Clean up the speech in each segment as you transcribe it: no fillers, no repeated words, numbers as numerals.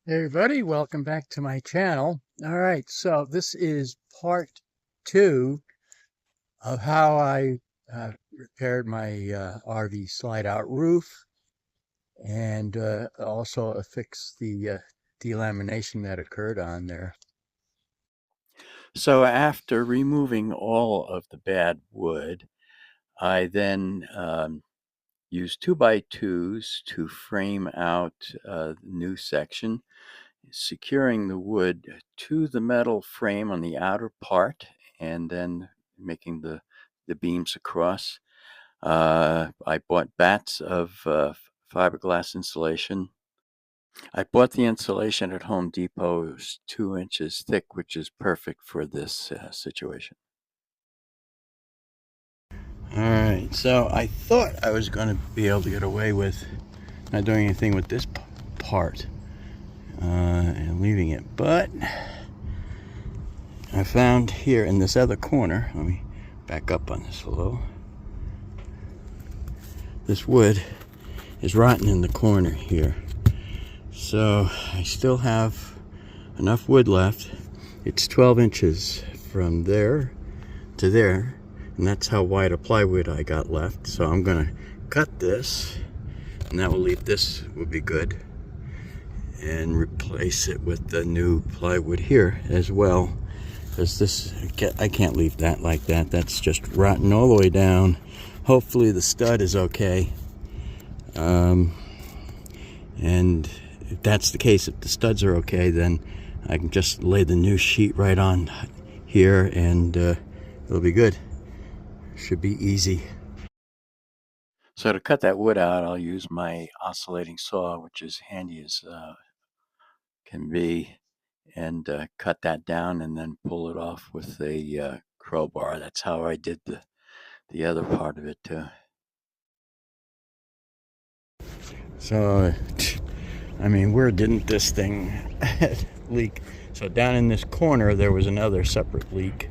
Hey everybody, welcome back to my channel. All right, so this is part 2 of how I repaired my RV slide-out roof and also fixed the delamination that occurred on there. So after removing all of the bad wood, I then used 2x2s to frame out the new section, securing the wood to the metal frame on the outer part and then making the beams across. I bought bats of fiberglass insulation. I bought the insulation at Home Depot. It was 2 inches thick, which is perfect for this situation. Alright, so I thought I was going to be able to get away with not doing anything with this part and leaving it, but I found here in this other corner, let me back up on this a little, this wood is rotten in the corner here. So I still have enough wood left. It's 12 inches from there to there, and that's how wide a plywood I got left. So I'm gonna cut this, and that will leave this would be good, and replace it with the new plywood here as well, because this I can't leave that like that. That's just rotten all the way down. Hopefully the stud is okay, and if that's the case, if the studs are okay, then I can just lay the new sheet right on here and it'll be good. Should be easy. So to cut that wood out, I'll use my oscillating saw, which is handy as can be, and cut that down and then pull it off with a crowbar. That's how I did the other part of it too. So, I mean, where didn't this thing leak? So down in this corner there was another separate leak,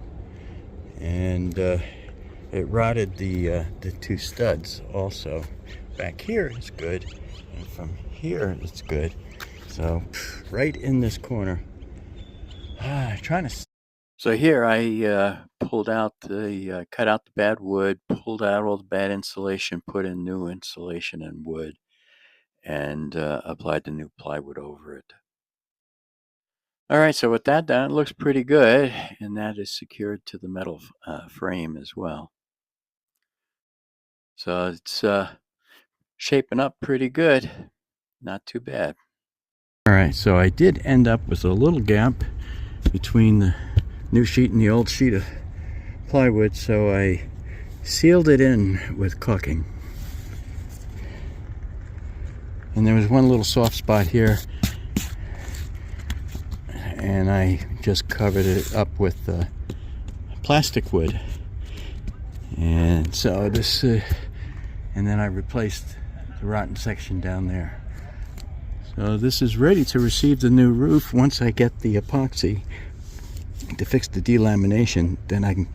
and it rotted the 2 studs also. Back here it's good, and from here it's good. So right in this corner, trying to. So here I pulled out cut out the bad wood, pulled out all the bad insulation, put in new insulation and wood, and applied the new plywood over it. All right, so with that done, it looks pretty good, and that is secured to the metal frame as well. So it's shaping up pretty good, not too bad. All right, so I did end up with a little gap between the new sheet and the old sheet of plywood, so I sealed it in with caulking. And there was one little soft spot here, and I just covered it up with plastic wood. And so this, and then I replaced the rotten section down there. So this is ready to receive the new roof. Once I get the epoxy to fix the delamination, then I can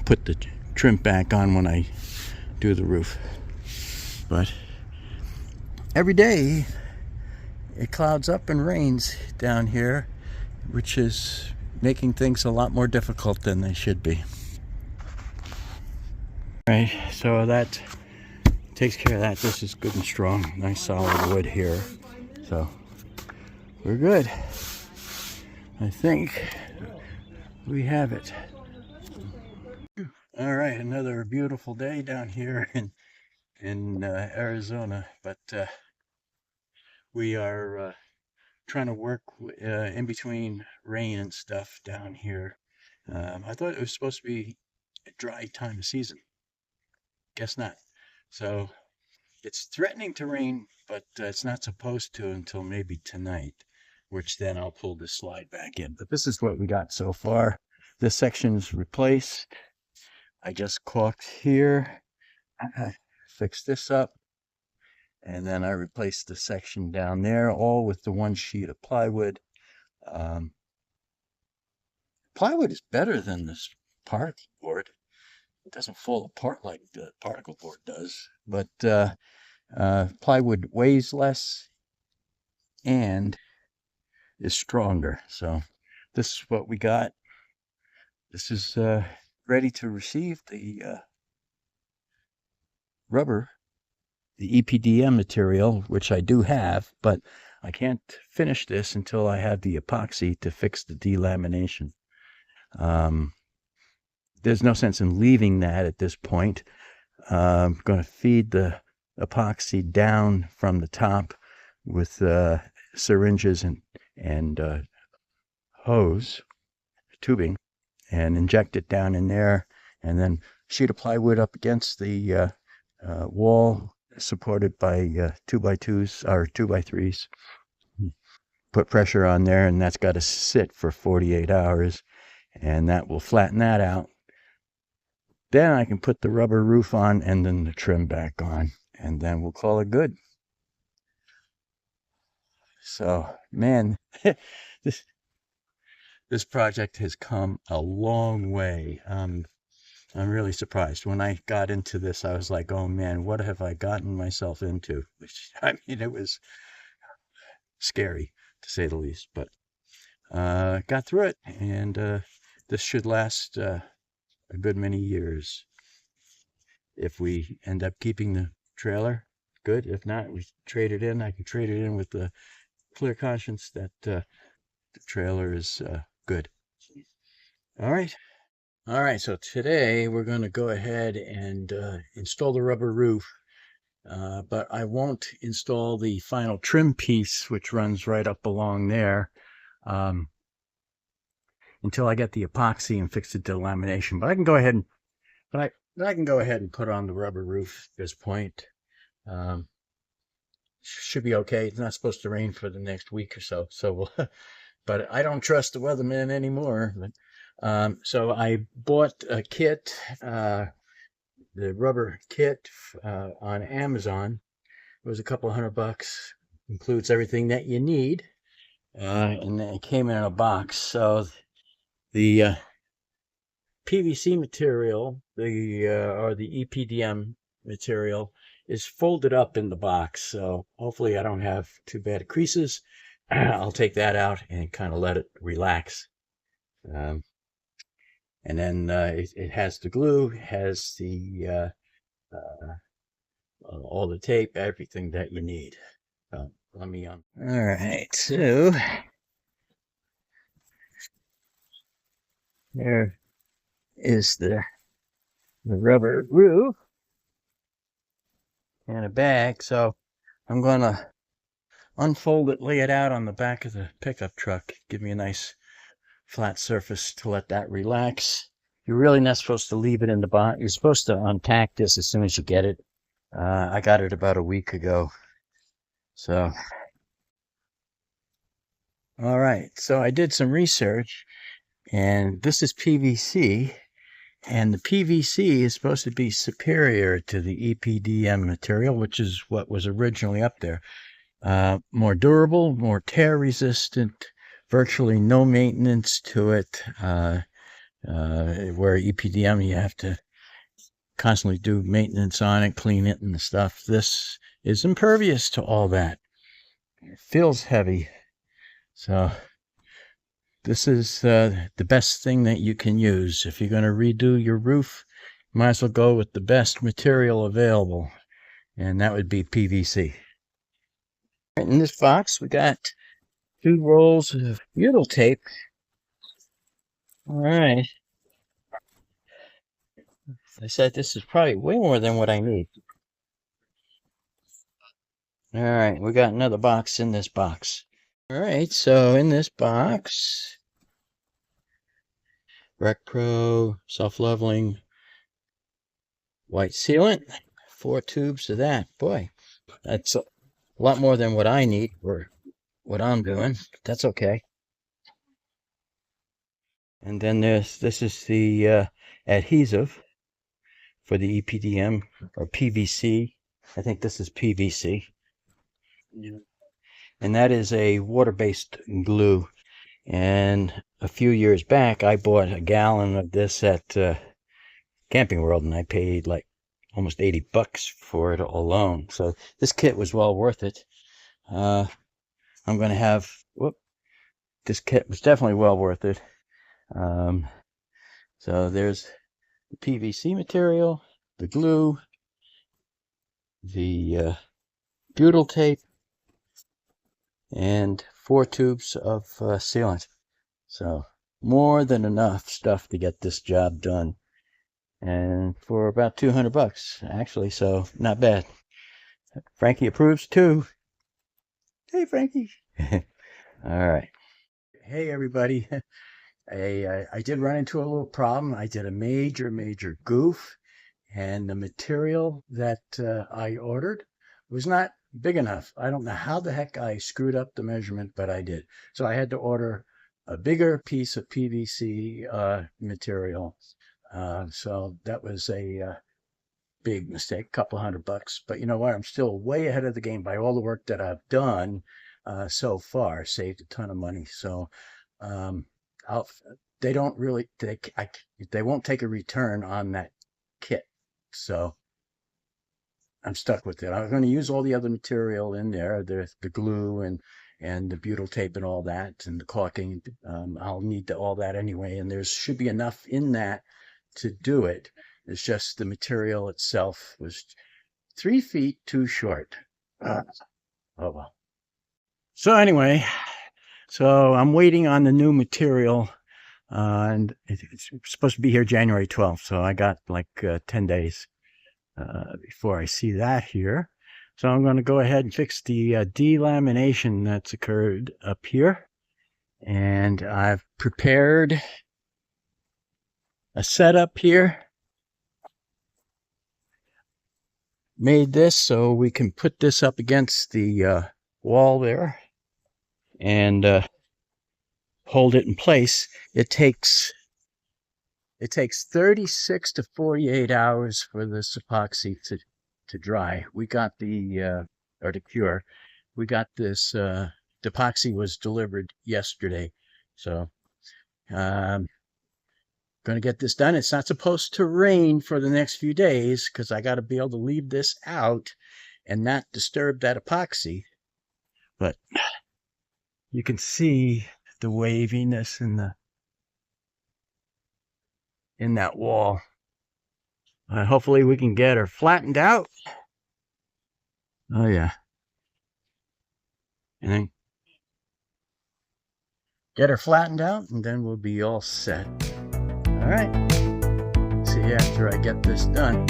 put the trim back on when I do the roof. But every day it clouds up and rains down here, which is making things a lot more difficult than they should be. All right, so that takes care of that. This is good and strong, nice solid wood here. So we're good. I think we have it. All right, another beautiful day down here in Arizona, but we are trying to work in between rain and stuff down here. I thought it was supposed to be a dry time of season. Guess not. So it's threatening to rain, but it's not supposed to until maybe tonight, which then I'll pull this slide back in. But this is what we got so far. This section's replaced. I just caulked here, fixed this up, and then I replaced the section down there, all with the 1 sheet of plywood. Plywood is better than this particle board. It doesn't fall apart like the particle board does, but plywood weighs less, and is stronger. So this is what we got. This is ready to receive the rubber, the EPDM material, which I do have, but I can't finish this until I have the epoxy to fix the delamination. There's no sense in leaving that at this point. I'm going to feed the epoxy down from the top with syringes and hose, tubing, and inject it down in there, and then sheet of plywood up against the wall, supported by 2x2s or 2x3s. Put pressure on there, and that's got to sit for 48 hours, and that will flatten that out. Then I can put the rubber roof on and then the trim back on, and then we'll call it good. So, man, this project has come a long way. I'm really surprised. When I got into this, I was like, oh man, what have I gotten myself into? Which, I mean, it was scary, to say the least, but got through it, and this should last a good many years. If we end up keeping the trailer, good. If not, we trade it in. I can trade it in with the clear conscience that the trailer is good. All right. So today we're going to go ahead and install the rubber roof, but I won't install the final trim piece, which runs right up along there, until I get the epoxy and fix the delamination. But I can go ahead and put on the rubber roof at this point. Should be okay. It's not supposed to rain for the next week or so. But I don't trust the weatherman anymore. So I bought a kit, the rubber kit on Amazon. It was a couple $100. Includes everything that you need, and it came in a box. So the PVC material, or the EPDM material, is folded up in the box. So hopefully I don't have too bad creases. I'll take that out and kind of let it relax. And then it has the glue, it has the all the tape, everything that you need. Let me all right, so there is the rubber roof and a bag. So I'm gonna unfold it, lay it out on the back of the pickup truck, give me a nice flat surface to let that relax. You're really not supposed to leave it in the box. You're supposed to unpack this as soon as you get it. I got it about a week ago. So, all right. So I did some research, and this is PVC, and the PVC is supposed to be superior to the EPDM material, which is what was originally up there. More durable, more tear resistant, virtually no maintenance to it. Where EPDM, you have to constantly do maintenance on it, clean it and stuff. This is impervious to all that. It feels heavy. So this is the best thing that you can use. If you're going to redo your roof, you might as well go with the best material available, and that would be PVC. In this box, we got 2 rolls of butyl tape. All right. I said this is probably way more than what I need. All right, we got another box in this box. All right, so in this box, RecPro self-leveling white sealant, 4 tubes of that. Boy, that's a lot more than what I need for what I'm doing. That's okay. And then this is the adhesive for the EPDM or PVC. I think this is PVC. And that is a water-based glue. And a few years back, I bought a gallon of this at Camping World, and I paid like almost $80 for it alone. So this kit was well worth it. I'm going to have this kit was definitely well worth it. So there's the PVC material, the glue, the butyl tape, and 4 tubes of sealant. So more than enough stuff to get this job done, and for about $200 actually, so not bad. Frankie approves too. Hey Frankie. All right. Hey everybody. I did run into a little problem. I did a major goof, and the material that I ordered was not big enough. I don't know how the heck I screwed up the measurement, but I did. So I had to order a bigger piece of PVC material. So that was a big mistake, a couple $100. But you know what? I'm still way ahead of the game by all the work that I've done so far. Saved a ton of money. So they don't really, they won't take a return on that kit. So I'm stuck with it. I'm going to use all the other material in there, the glue and the butyl tape and all that, and the caulking. I'll need all that anyway, and there should be enough in that to do it. It's just the material itself was 3 feet too short. Oh well. So anyway, so I'm waiting on the new material, and it's supposed to be here January 12th. So I got like 10 days before I see that here. So I'm going to go ahead and fix the de-lamination that's occurred up here. And I've prepared a setup here. Made this so we can put this up against the wall there and hold it in place. It takes 36 to 48 hours for this epoxy to dry. We got the or to cure. We got this. The epoxy was delivered yesterday, so going to get this done. It's not supposed to rain for the next few days because I got to be able to leave this out and not disturb that epoxy. But you can see the waviness in that wall. Hopefully we can get her flattened out. Oh yeah. And then get her flattened out, and then we'll be all set. All right. See you after I get this done.